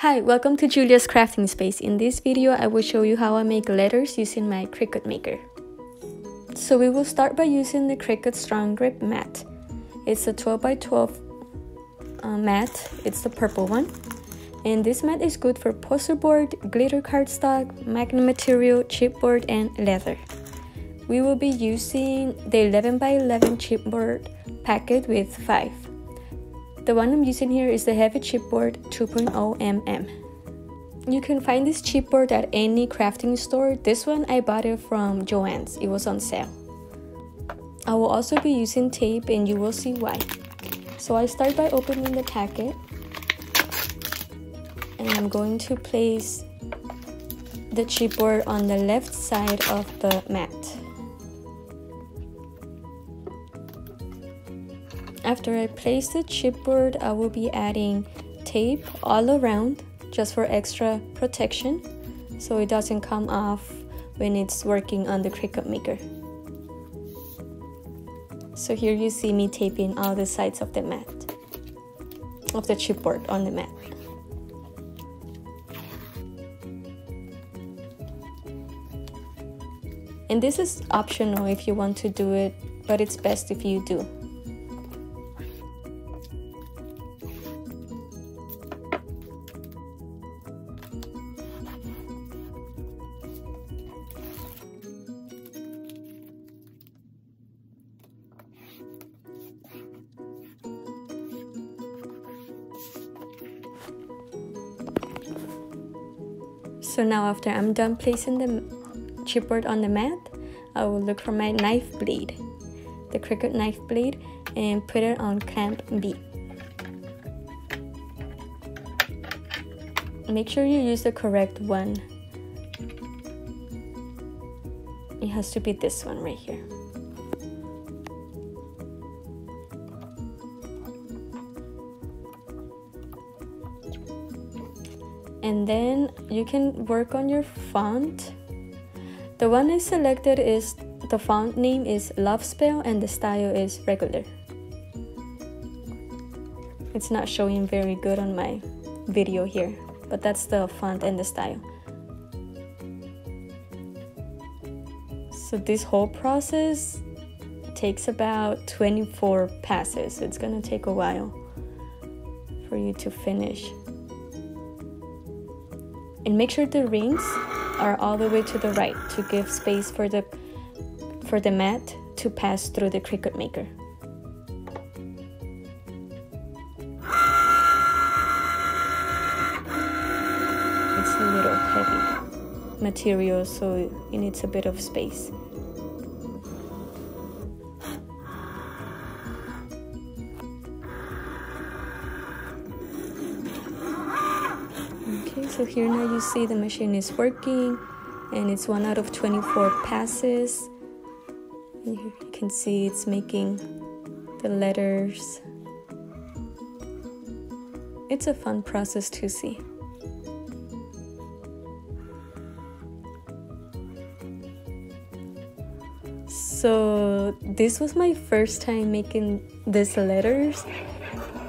Hi, welcome to Julia's Crafting Space. In this video, I will show you how I make letters using my Cricut maker. So we will start by using the Cricut Strong Grip mat. It's a 12 by 12 mat. It's the purple one. And this mat is good for poster board, glitter cardstock, magnet material, chipboard, and leather. We will be using the 11 by 11 chipboard packet with 5. The one I'm using here is the heavy chipboard 2.0 mm. You can find this chipboard at any crafting store. This one I bought it from Joann's. It was on sale. I will also be using tape and you will see why. So I start by opening the packet and I'm going to place the chipboard on the left side of the mat. After I place the chipboard, I will be adding tape all around just for extra protection so it doesn't come off when it's working on the Cricut maker. So here you see me taping all the sides of the mat, of the chipboard on the mat. And this is optional if you want to do it, but it's best if you do. So now after I'm done placing the chipboard on the mat, I will look for my knife blade, the Cricut knife blade, and put it on clamp B. Make sure you use the correct one. It has to be this one right here. And then you can work on your font. The one I selected is, the font name is Love Spell and the style is regular. It's not showing very good on my video here, but that's the font and the style. So this whole process takes about 24 passes. It's gonna take a while for you to finish. And make sure the rings are all the way to the right to give space for the mat to pass through the Cricut maker. It's a little heavy material, so it needs a bit of space. So here now you see the machine is working and it's 1 out of 24 passes. And here you can see it's making the letters. It's a fun process to see. So this was my first time making these letters,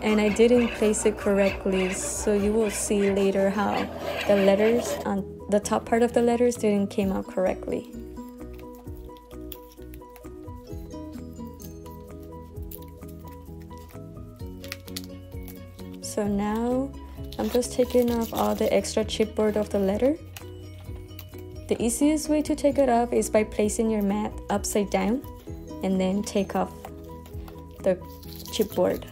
and I didn't place it correctly, so you will see later how the letters on the top part of the letters didn't came out correctly. So now I'm just taking off all the extra chipboard of the letter. The easiest way to take it off is by placing your mat upside down and then take off the chipboard.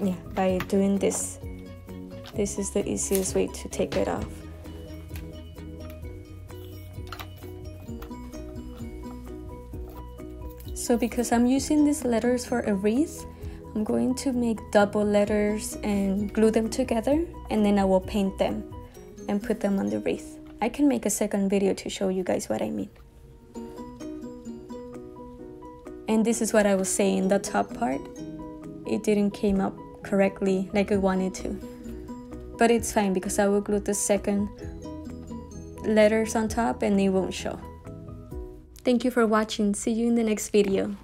Yeah, by doing this is the easiest way to take it off. So because I'm using these letters for a wreath, I'm going to make double letters and glue them together, and then I will paint them and put them on the wreath. I can make a second video to show you guys what I mean. And this is what I was saying, the top part, it didn't came up correctly like I wanted to. But it's fine because I will glue the second letters on top and they won't show. Thank you for watching. See you in the next video.